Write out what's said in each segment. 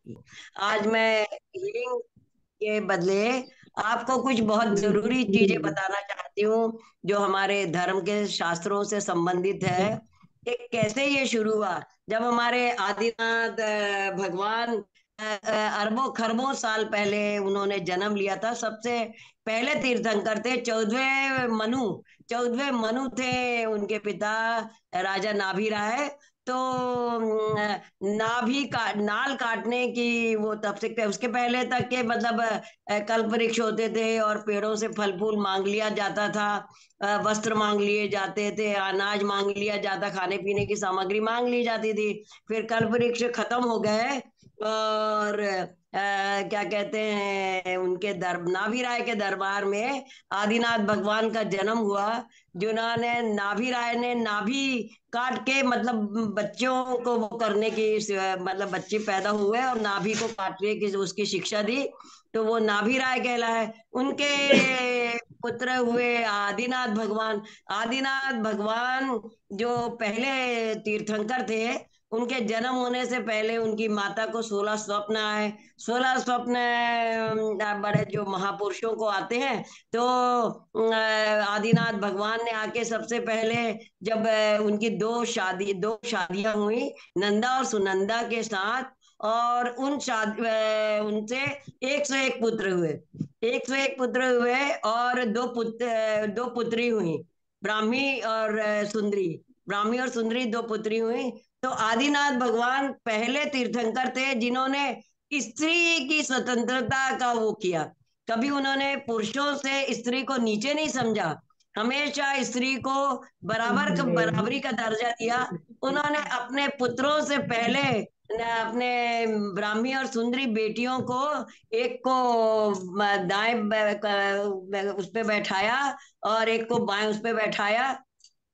आज मैं हीलिंग के बदले आपको कुछ बहुत जरूरी चीजें बताना चाहती हूँ, जो हमारे धर्म के शास्त्रों से संबंधित है कि कैसे ये शुरू हुआ। जब हमारे आदिनाथ भगवान अरबों खरबों साल पहले उन्होंने जन्म लिया था। सबसे पहले तीर्थंकर थे 14वें मनु थे उनके पिता, राजा नाभि राय। तो नाभि का नाल काटने की वो तब से उसके पहले तक के मतलब कल्प वृक्ष होते थे और पेड़ों से फल फूल मांग लिया जाता था। वस्त्र मांग लिए जाते थे, अनाज मांग लिया जाता, खाने पीने की सामग्री मांग ली जाती थी। फिर कल्प वृक्ष खत्म हो गए और क्या कहते हैं, उनके नाभि राय के दरबार में आदिनाथ भगवान का जन्म हुआ। जिन्होंने नाभि राय ने नाभि काट के मतलब बच्चों को वो करने की मतलब बच्चे पैदा हुए और नाभि को काटने की उसकी शिक्षा दी। तो वो नाभि राय कहलाए। उनके पुत्र हुए आदिनाथ भगवान। आदिनाथ भगवान जो पहले तीर्थंकर थे, उनके जन्म होने से पहले उनकी माता को 16 स्वप्न आए। 16 स्वप्न बड़े जो महापुरुषों को आते हैं। तो आदिनाथ भगवान ने आके सबसे पहले जब उनकी दो शादियां हुई, नंदा और सुनंदा के साथ। और उनसे 101 पुत्र हुए। 101 पुत्र हुए और दो पुत्री हुई, ब्राह्मी और सुंदरी। ब्राह्मी और सुंदरी दो पुत्री हुई। तो आदिनाथ भगवान पहले तीर्थंकर थे जिन्होंने स्त्री की स्वतंत्रता का वो किया। कभी उन्होंने पुरुषों से स्त्री को नीचे नहीं समझा, हमेशा स्त्री को बराबरी का दर्जा दिया। उन्होंने अपने पुत्रों से पहले अपने ब्राह्मी और सुंदरी बेटियों को, एक को उस पे बैठाया और एक को बाएं उस पे बैठाया,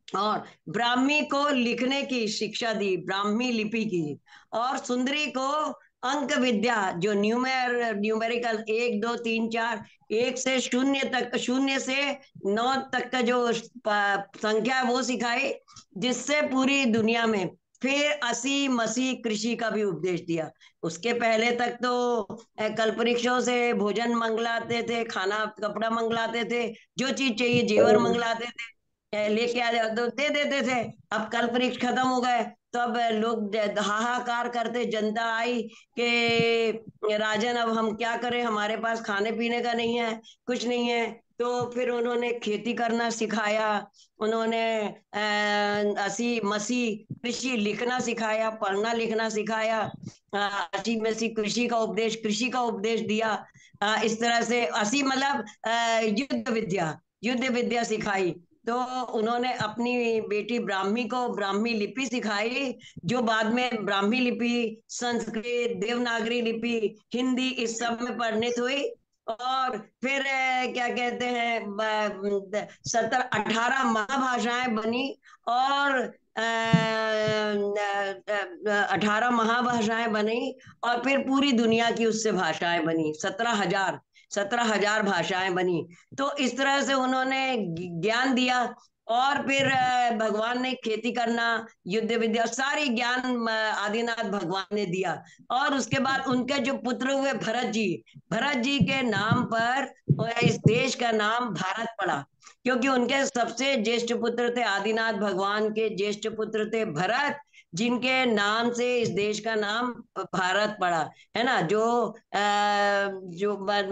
और ब्राह्मी को लिखने की शिक्षा दी, ब्राह्मी लिपि की। और सुंदरी को अंक विद्या, जो न्यूमेरिकल 1 2 3 4, 1 से 0 तक, 0 से 9 तक का जो संख्या है वो सिखाई, जिससे पूरी दुनिया में फिर असी मसी कृषि का भी उपदेश दिया। उसके पहले तक तो कल्पवृक्षों से भोजन मंगलाते थे, खाना कपड़ा मंगलाते थे, जो चीज चाहिए जेवर मंगलाते थे, लेके आ जाओ तो दे देते थे। अब कल्प वृक्ष खत्म हो गए तो अब लोग हाहाकार करते, जनता आई कि राजन अब हम क्या करें, हमारे पास खाने पीने का नहीं है, कुछ नहीं है। तो फिर उन्होंने खेती करना सिखाया। उन्होंने असी मसी कृषि लिखना सिखाया, पढ़ना लिखना सिखाया। असी मसी कृषि का उपदेश दिया। इस तरह से असी मतलब युद्ध विद्या सिखाई। तो उन्होंने अपनी बेटी ब्राह्मी को ब्राह्मी लिपि सिखाई, जो बाद में ब्राह्मी लिपि, संस्कृत, देवनागरी लिपि, हिंदी इस सब में परिणित हुई। और फिर क्या कहते हैं, 18 महाभाषाएं बनी। और 18 महाभाषाएं बनी। और फिर पूरी दुनिया की उससे भाषाएं बनी, 17,000 भाषाएं बनी। तो इस तरह से उन्होंने ज्ञान दिया। और फिर भगवान ने खेती करना, युद्ध विद्या, सारी ज्ञान आदिनाथ भगवान ने दिया। और उसके बाद उनके जो पुत्र हुए भरत जी के नाम पर इस देश का नाम भारत पड़ा। क्योंकि उनके सबसे ज्येष्ठ पुत्र थे, आदिनाथ भगवान के ज्येष्ठ पुत्र थे भरत, जिनके नाम से इस देश का नाम भारत पड़ा। है ना, जो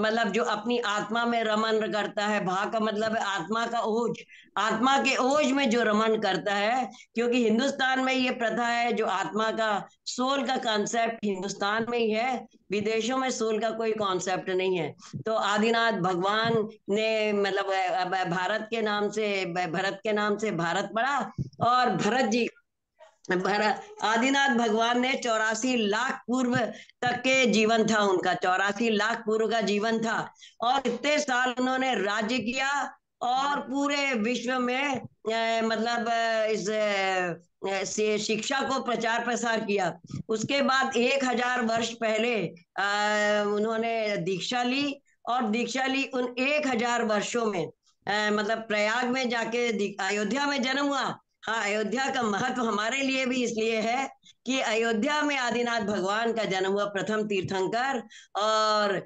मतलब जो अपनी आत्मा में रमन करता है, भा का मतलब है आत्मा का ओज, आत्मा के ओज में जो रमन करता है। क्योंकि हिंदुस्तान में ये प्रथा है, जो आत्मा का सोल का कॉन्सेप्ट हिंदुस्तान में ही है, विदेशों में सोल का कोई कॉन्सेप्ट नहीं है। तो आदिनाथ भगवान ने मतलब भरत के नाम से भारत पड़ा। और भरत आदिनाथ भगवान ने 84 लाख पूर्व तक के जीवन था उनका, 84 लाख पूर्व का जीवन था। और इतने साल उन्होंने राज्य किया और पूरे विश्व में मतलब से शिक्षा को प्रचार प्रसार किया। उसके बाद 1,000 वर्ष पहले उन्होंने दीक्षा ली। और दीक्षा ली उन 1,000 वर्षों में मतलब प्रयाग में जाके अयोध्या में जन्म हुआ। हाँ, अयोध्या का महत्व हमारे लिए भी इसलिए है कि अयोध्या में आदिनाथ भगवान का जन्म हुआ, प्रथम तीर्थंकर। और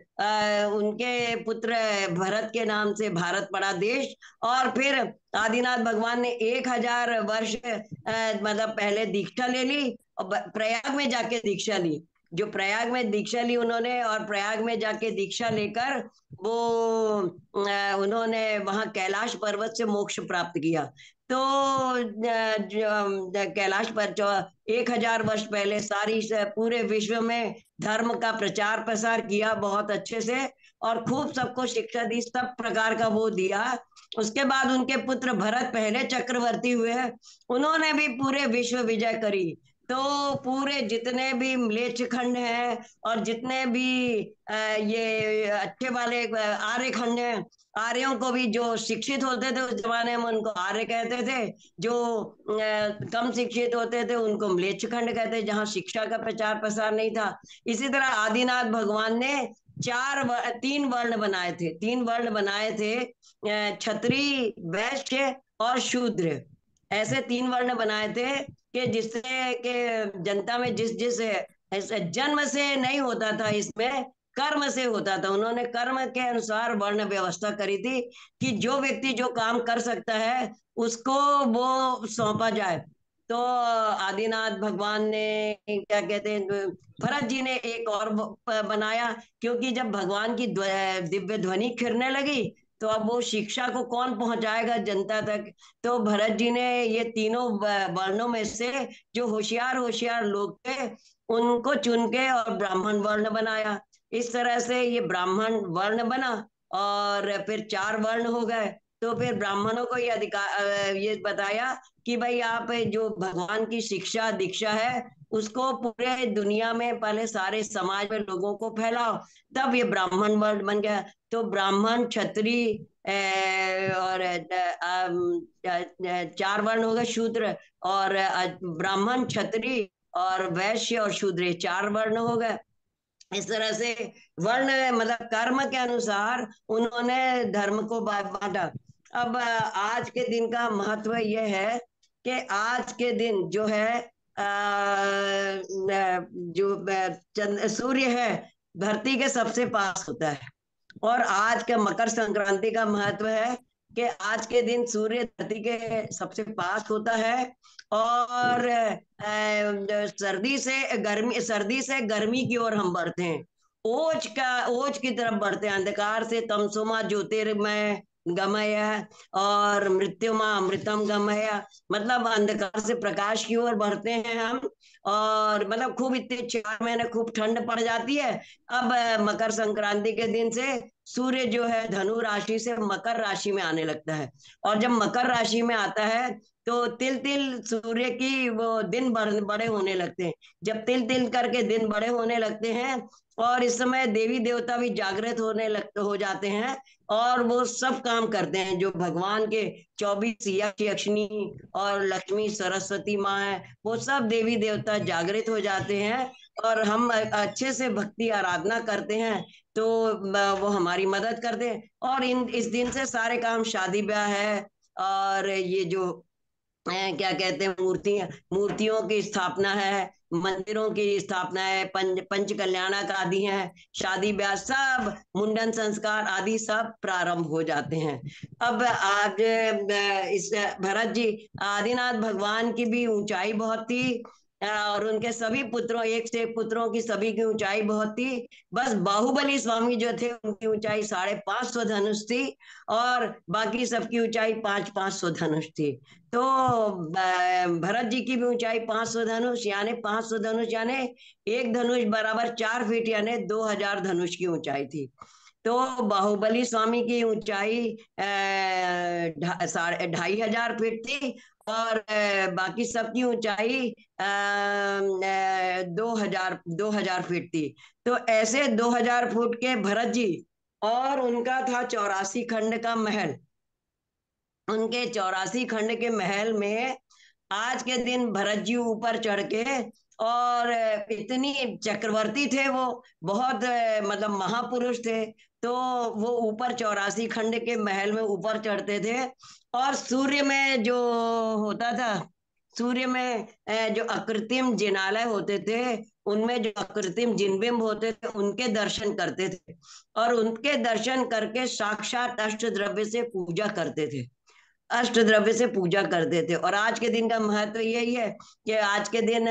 उनके पुत्र भरत के नाम से भारत पड़ा देश। और फिर आदिनाथ भगवान ने 1000 वर्ष मतलब पहले दीक्षा ले ली, और प्रयाग में जाके दीक्षा ली। जो प्रयाग में दीक्षा ली उन्होंने, और प्रयाग में जाके दीक्षा लेकर वो उन्होंने वहां कैलाश पर्वत से मोक्ष प्राप्त किया। तो कैलाश पर 1000 वर्ष पहले सारी पूरे विश्व में धर्म का प्रचार प्रसार किया बहुत अच्छे से, और खूब सबको शिक्षा दी, सब प्रकार का वो दिया। उसके बाद उनके पुत्र भरत पहले चक्रवर्ती हुए, उन्होंने भी पूरे विश्व विजय करी। तो पूरे जितने भी म्लेच्छ खंड हैं, और जितने भी ये अच्छे वाले आर्य खंड हैं, आर्यों को भी, जो शिक्षित होते थे उस जमाने में उनको आर्य कहते थे, जो कम शिक्षित होते थे उनको म्लेच्छ खंड कहते थे, जहाँ शिक्षा का प्रचार प्रसार नहीं था। इसी तरह आदिनाथ भगवान ने 3 वर्ण बनाए थे, 3 वर्ण बनाए थे, क्षत्रिय, वैश्य और शूद्र। ऐसे 3 वर्ण बनाए थे कि जिससे कि जनता में जिस जिस ऐसे जन्म से नहीं होता था, इसमें कर्म से होता था। उन्होंने कर्म के अनुसार वर्ण व्यवस्था करी थी कि जो व्यक्ति जो काम कर सकता है उसको वो सौंपा जाए। तो आदिनाथ भगवान ने क्या कहते हैं, भरत जी ने एक और बनाया, क्योंकि जब भगवान की दिव्य ध्वनि खिरने लगी तो अब वो शिक्षा को कौन पहुंचाएगा जनता तक। तो भरत जी ने ये तीनों वर्णों में से जो होशियार होशियार लोग थे उनको चुन के और ब्राह्मण वर्ण बनाया। इस तरह से ये ब्राह्मण वर्ण बना, और फिर 4 वर्ण हो गए। तो फिर ब्राह्मणों को ये अधिकार, ये बताया कि भाई आप जो भगवान की शिक्षा दीक्षा है उसको पूरे दुनिया में, पहले सारे समाज में लोगों को फैलाओ। तब ये ब्राह्मण वर्ण बन गया। तो ब्राह्मण, क्षत्रिय, और 4 वर्ण हो गए, शूद्र और ब्राह्मण, क्षत्रिय और वैश्य और शूद्र, 4 वर्ण हो गए। इस तरह से वर्ण मतलब कर्म के अनुसार उन्होंने धर्म को बांटा। अब आज के दिन का महत्व यह है कि आज के दिन जो है जो चंद्र सूर्य है धरती के सबसे पास होता है। और आज का मकर संक्रांति का महत्व है कि आज के दिन सूर्य धरती के सबसे पास होता है। और सर्दी से गर्मी की ओर हम बढ़ते हैं, ओज की तरफ बढ़ते हैं, अंधकार से तमसोमा ज्योतिर्मय गमय, और मृत्युमा अमृतम गमय, मतलब अंधकार से प्रकाश की ओर बढ़ते हैं हम। और मतलब खूब इतने 4 महीने खूब ठंड पड़ जाती है। अब मकर संक्रांति के दिन से सूर्य जो है धनु राशि से मकर राशि में आने लगता है। और जब मकर राशि में आता है तो तिल तिल सूर्य की वो दिन बड़े होने लगते हैं। जब तिल तिल करके दिन बड़े होने लगते हैं, और इस समय देवी देवता भी जागृत हो जाते हैं, और वो सब काम करते हैं जो भगवान के 24 यक्ष यक्षिणी और लक्ष्मी सरस्वती माँ है, वो सब देवी देवता जागृत हो जाते हैं। और हम अच्छे से भक्ति आराधना करते हैं, तो वो हमारी मदद करते हैं। और इस दिन से सारे काम, शादी ब्याह है, और ये जो क्या कहते हैं, मूर्तियों की स्थापना है, मंदिरों की स्थापना है, पंच कल्याणक आदि हैं, शादी ब्याह सब, मुंडन संस्कार आदि सब प्रारंभ हो जाते हैं। अब आज इस भरत जी, आदिनाथ भगवान की भी ऊंचाई बहुत थी, और उनके सभी पुत्रों, एक से एक पुत्रों की सभी की ऊंचाई बहुत थी। बस बाहुबली स्वामी जो थे उनकी ऊंचाई 550 धनुष थी, और बाकी सबकी ऊंचाई 500-500 धनुष थी। तो भरत जी की भी ऊंचाई 500 धनुष, यानी 500 धनुष यानी एक धनुष बराबर 4 फीट, यानी 2000 धनुष की ऊंचाई थी। तो बाहुबली स्वामी की ऊंचाई 2500 फीट थी, और बाकी सबकी ऊंचाई 2000 फीट थी। तो ऐसे 2000 फुट के भरत जी, और उनका था 84 खंड का महल। उनके 84 खंड के महल में आज के दिन भरत जी ऊपर चढ़ के, और इतनी चक्रवर्ती थे वो, बहुत मतलब महापुरुष थे। तो वो ऊपर 84 खंड के महल में ऊपर चढ़ते थे, और सूर्य में जो होता था सूर्य में जो अकृत्रिम जिनालय होते थे, उनमें जो अकृत्रिम जिनबिंब होते थे, उनके दर्शन करते थे। और उनके दर्शन करके साक्षात अष्ट द्रव्य से पूजा करते थे। अष्ट द्रव्य से पूजा करते थे। और आज के दिन का महत्व यही है कि आज के दिन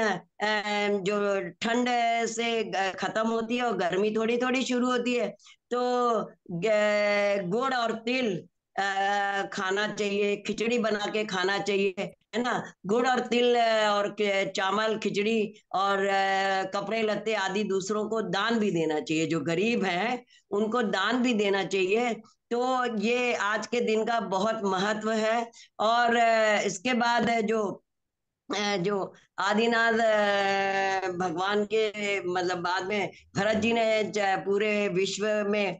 जो ठंड से खत्म होती है और गर्मी थोड़ी थोड़ी शुरू होती है, तो गुड़ और तिल खाना चाहिए, खिचड़ी बना के खाना चाहिए, है ना। गुड़ और तिल और चावल, खिचड़ी और कपड़े लत्ते आदि दूसरों को दान भी देना चाहिए। जो गरीब हैं उनको दान भी देना चाहिए। तो ये आज के दिन का बहुत महत्व है। और इसके बाद जो आदिनाथ भगवान के मतलब बाद में भरत जी ने पूरे विश्व में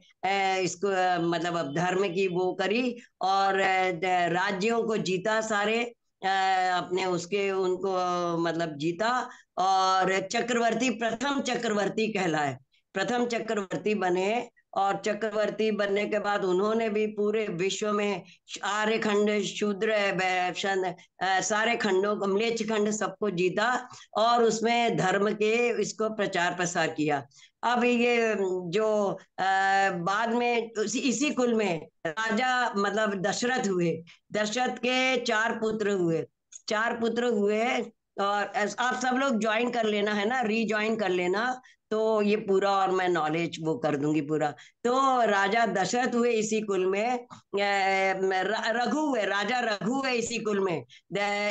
इसको मतलब अब धर्म की वो करी, और राज्यों को जीता सारे, अपने उसके उनको मतलब जीता। और चक्रवर्ती, प्रथम चक्रवर्ती कहलाए, प्रथम चक्रवर्ती बने। और चक्रवर्ती बनने के बाद उन्होंने भी पूरे विश्व में आर्यखंड, शूद्र, सारे खंडों को, म्लेच्छ खंड सबको जीता, और उसमें धर्म के इसको प्रचार प्रसार किया। अब ये जो बाद में इसी कुल में राजा मतलब दशरथ हुए। दशरथ के चार पुत्र हुए, चार पुत्र हुए। और आप सब लोग ज्वाइन कर लेना, है ना, रीज्वाइन कर लेना, तो ये पूरा और मैं नॉलेज वो कर दूंगी पूरा। तो राजा दशरथ हुए इसी कुल में, रघु हुए, राजा रघु है इसी कुल में।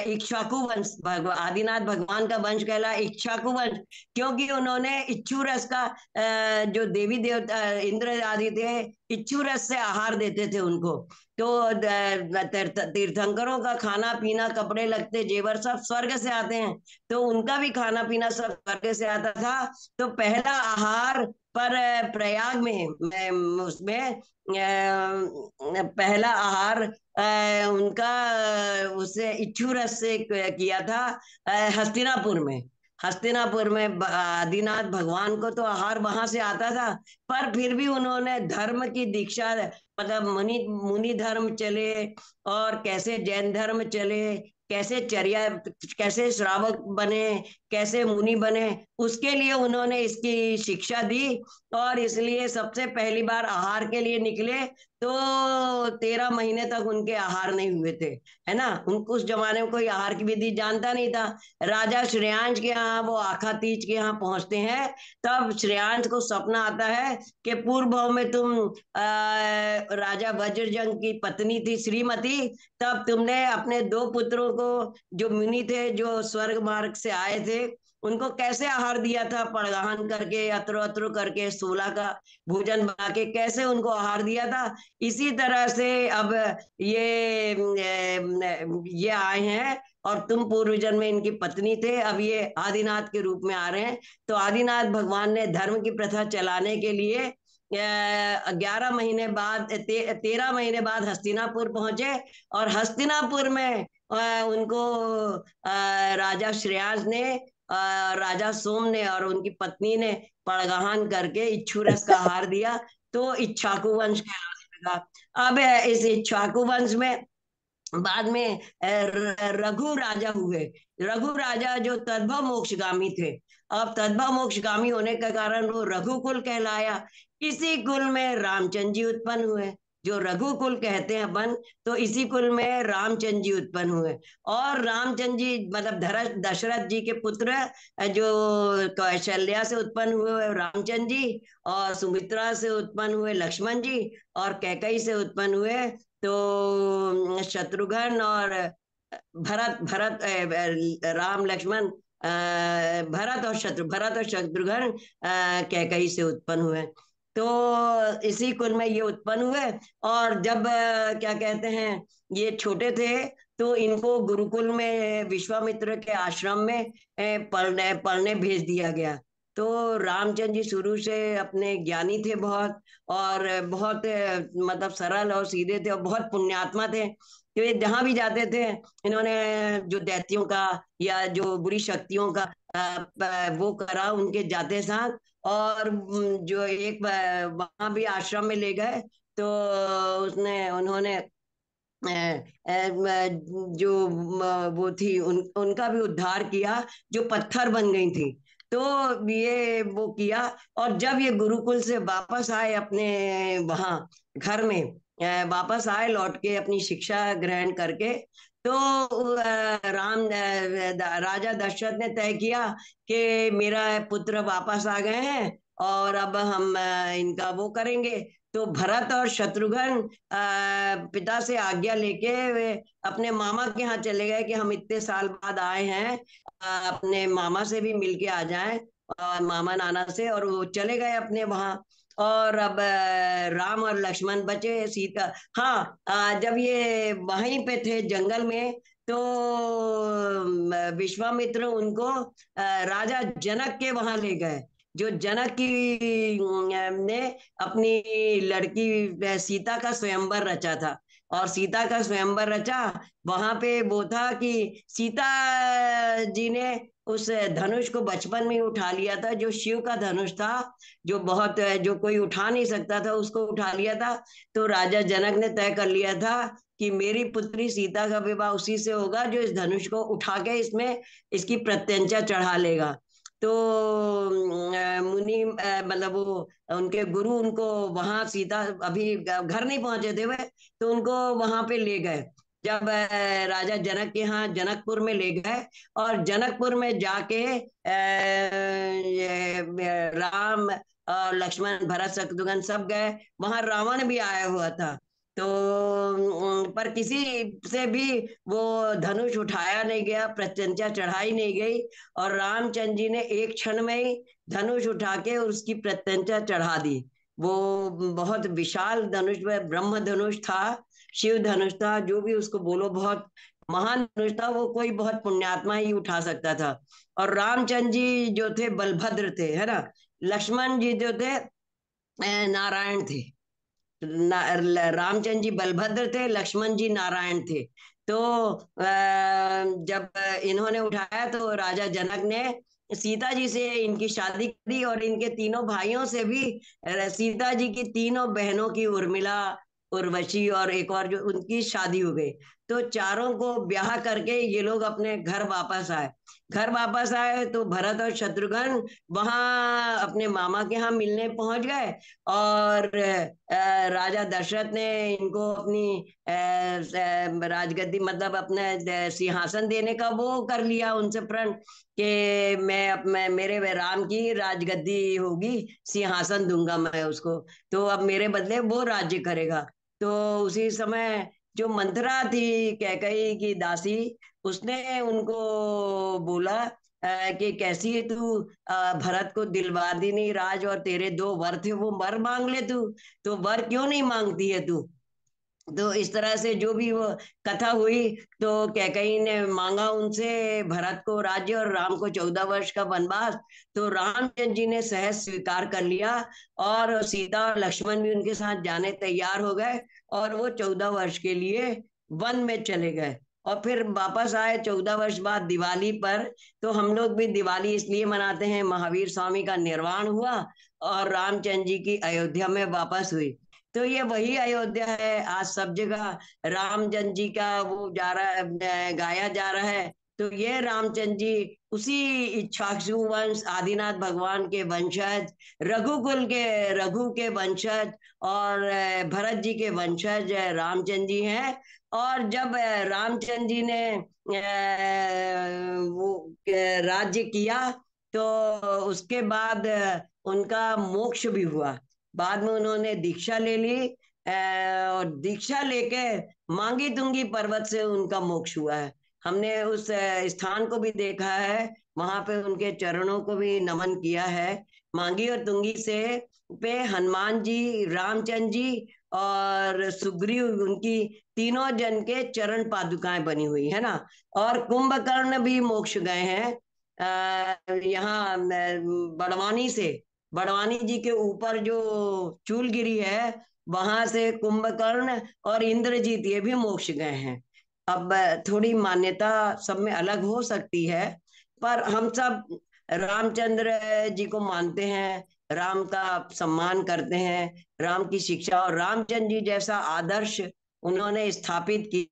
इक्ष्वाकु वंश, आदिनाथ भगवान का वंश कहला इक्ष्वाकु वंश, क्योंकि उन्होंने इच्छू रस का जो देवी देवता इंद्र आदि थे, इच्छू रस से आहार देते थे उनको। तो तीर्थंकरों का खाना पीना, कपड़े लगते, जेवर सब स्वर्ग से आते हैं, तो उनका भी खाना पीना सब स्वर्ग से आता था। तो पहला आहार पर प्रयाग में उसमें पहला आहार उनका उससे इच्छू रस से किया था हस्तिनापुर में। हस्तिनापुर में आदिनाथ भगवान को तो आहार वहां से आता था, पर फिर भी उन्होंने धर्म की दीक्षा, मतलब मुनि मुनि धर्म चले, और कैसे जैन धर्म चले, कैसे चर्या, कैसे श्रावक बने, कैसे मुनि बने, उसके लिए उन्होंने इसकी शिक्षा दी। और इसलिए सबसे पहली बार आहार के लिए निकले, तो 13 महीने तक उनके आहार नहीं हुए थे, है ना। उनको उस जमाने में कोई आहार की विधि जानता नहीं था। राजा श्रेयांश के यहाँ, वो आखा तीज के यहाँ पहुंचते हैं, तब श्रेयांश को सपना आता है कि पूर्व भाव में तुम राजा वज्रजंग की पत्नी थी श्रीमती, तब तुमने अपने दो पुत्रों को, जो मुनि थे, जो स्वर्ग मार्ग से आए थे, उनको कैसे आहार दिया था, पड़गाहन करके, अत्रो अत्रो करके, 16 का भोजन बना के कैसे उनको आहार दिया था। इसी तरह से अब ये आए हैं, और तुम पूर्व जन्म में इनकी पत्नी थे, अब ये आदिनाथ के रूप में आ रहे हैं। तो आदिनाथ भगवान ने धर्म की प्रथा चलाने के लिए 11 महीने बाद 13 महीने बाद हस्तिनापुर पहुंचे। और हस्तिनापुर में उनको राजा श्रेयांश ने, राजा सोम ने और उनकी पत्नी ने पड़गाहन करके इच्छुरस का आहार दिया, तो इच्छाकु वंश कहलाने लगा। अब इस इच्छाकु वंश में बाद में रघु राजा हुए। रघु राजा जो तद्भव मोक्षगामी थे। अब तद्भव मोक्षगामी होने के कारण वो रघुकुल कहलाया। इसी कुल में रामचंद्र जी उत्पन्न हुए, जो रघुकुल कहते हैं अपन, तो इसी कुल में रामचंद्र जी उत्पन्न हुए। और रामचंद्र जी मतलब दशरथ जी के पुत्र, जो कौशल्या से उत्पन्न हुए रामचंद्र जी, और सुमित्रा से उत्पन्न हुए लक्ष्मण जी, और कैकई से उत्पन्न हुए तो शत्रुघ्न और भरत। राम लक्ष्मण, भरत और शत्रुघ्न कैकई से उत्पन्न हुए। तो इसी कुल में ये उत्पन्न हुए। और जब क्या कहते हैं, ये छोटे थे, तो इनको गुरुकुल में विश्वामित्र के आश्रम में पढ़ने पढ़ने भेज दिया गया। तो रामचंद्र जी शुरू से अपने ज्ञानी थे बहुत, और बहुत मतलब सरल और सीधे थे, और बहुत पुण्यात्मा थे। तो ये जहां भी जाते थे, इन्होंने जो दैत्यों का या जो बुरी शक्तियों का वो करा उनके जाते साथ। और जो एक वहां भी आश्रम में ले गए, तो उसने उन्होंने जो वो थी उनका भी उद्धार किया, जो पत्थर बन गई थी। तो ये वो किया। और जब ये गुरुकुल से वापस आए अपने वहां घर में, वापस आए लौट के अपनी शिक्षा ग्रहण करके, तो राजा दशरथ ने तय किया कि मेरा पुत्र वापस आ गए हैं और अब हम इनका वो करेंगे। तो भरत और शत्रुघ्न पिता से आज्ञा लेके वे अपने मामा के यहाँ चले गए कि हम इतने साल बाद आए हैं, अपने मामा से भी मिलके आ जाएं, मामा नाना से। और वो चले गए अपने वहां। और अब राम और लक्ष्मण बचे, सीता। हाँ, जब ये वहीं पे थे जंगल में, तो विश्वामित्र उनको राजा जनक के वहां ले गए। जो जनक की ने अपनी लड़की सीता का स्वयंवर रचा था। और सीता का स्वयंवर रचा, वहां पे वो था कि सीता जी ने उस धनुष को बचपन में ही उठा लिया था, जो शिव का धनुष था, जो बहुत जो कोई उठा नहीं सकता था, उसको उठा लिया था। तो राजा जनक ने तय कर लिया था कि मेरी पुत्री सीता का विवाह उसी से होगा जो इस धनुष को उठा के इसमें इसकी प्रत्यंचा चढ़ा लेगा। तो मुनि मतलब वो उनके गुरु उनको वहां सीता अभी घर नहीं पहुंचे थे वे, तो उनको वहां पे ले गए। जब राजा जनक के यहाँ जनकपुर में ले गए, और जनकपुर में जाके राम और लक्ष्मण भरत शत्रुघ्न सब गए। वहां रावण भी आया हुआ था। तो पर किसी से भी वो धनुष उठाया नहीं गया, प्रत्यंचा चढ़ाई नहीं गई। और रामचंद्र जी ने एक क्षण में ही धनुष उठा के उसकी प्रत्यंचा चढ़ा दी। वो बहुत विशाल धनुष, ब्रह्म धनुष था, शिव धनुष था, जो भी उसको बोलो, बहुत महान धनुष था। वो कोई बहुत पुण्यात्मा ही उठा सकता था। और रामचंद्र जी जो थे बलभद्र थे, है ना। लक्ष्मण जी जो थे नारायण थे। रामचंद्र जी बलभद्र थे, लक्ष्मण जी नारायण थे। तो जब इन्होंने उठाया, तो राजा जनक ने सीता जी से इनकी शादी करी, और इनके तीनों भाइयों से भी, सीता जी की तीनों बहनों की, उर्मिला, उर्वशी और एक और, जो उनकी शादी हो गई। तो चारों को ब्याह करके ये लोग अपने घर वापस आए। घर वापस आए तो भरत और शत्रुघ्न वहां अपने मामा के यहाँ मिलने पहुंच गए। और राजा दशरथ ने इनको अपनी राजगद्दी, मतलब अपने सिंहासन देने का वो कर लिया उनसे प्रण, कि मैं मेरे वे राम की राजगद्दी होगी, सिंहासन दूंगा मैं उसको। तो अब मेरे बदले वो राज्य करेगा। तो उसी समय जो मंथरा थी, कैकई की दासी, उसने उनको बोला कि कैसी है तू, भरत को दिलवा दी नहीं राज, और तेरे दो वर थे वो वर मांग ले तू, तो वर क्यों नहीं मांगती है तू। तो इस तरह से जो भी वो कथा हुई, तो कैकई ने मांगा उनसे भरत को राज्य और राम को 14 वर्ष का वनवास। तो रामचंद्र जी ने सहज स्वीकार कर लिया, और सीता और लक्ष्मण भी उनके साथ जाने तैयार हो गए, और वो 14 वर्ष के लिए वन में चले गए। और फिर वापस आए 14 वर्ष बाद दिवाली पर। तो हम लोग भी दिवाली इसलिए मनाते हैं, महावीर स्वामी का निर्वाण हुआ और रामचंद्र जी की अयोध्या में वापस हुई। तो ये वही अयोध्या है। आज सब जगह रामचंद्र जी का वो जा रहा है, गाया जा रहा है। तो ये रामचंद्र जी उसी इक्ष्वाकु वंश, आदिनाथ भगवान के वंशज, रघुकुल के, रघु के वंशज, और भरत जी के वंशज रामचंद्र जी हैं। और जब रामचंद्र जी ने वो राज्य किया, तो उसके बाद उनका मोक्ष भी हुआ। बाद में उन्होंने दीक्षा ले ली, और दीक्षा लेके मांगी तुंगी पर्वत से उनका मोक्ष हुआ है। हमने उस स्थान को भी देखा है, वहां पे उनके चरणों को भी नमन किया है। मांगी और तुंगी से पे हनुमान जी, रामचंद्र जी और सुग्रीव, उनकी तीनों जन के चरण पादुकाएं बनी हुई है ना। और कुंभकर्ण भी मोक्ष गए हैं यहाँ बड़वानी से। बड़वानी जी के ऊपर जो चूलगिरी है, वहां से कुंभकर्ण और इंद्रजीत ये भी मोक्ष गए हैं। अब थोड़ी मान्यता सब में अलग हो सकती है, पर हम सब रामचंद्र जी को मानते हैं, राम का सम्मान करते हैं, राम की शिक्षा, और रामचंद्र जी जैसा आदर्श उन्होंने स्थापित की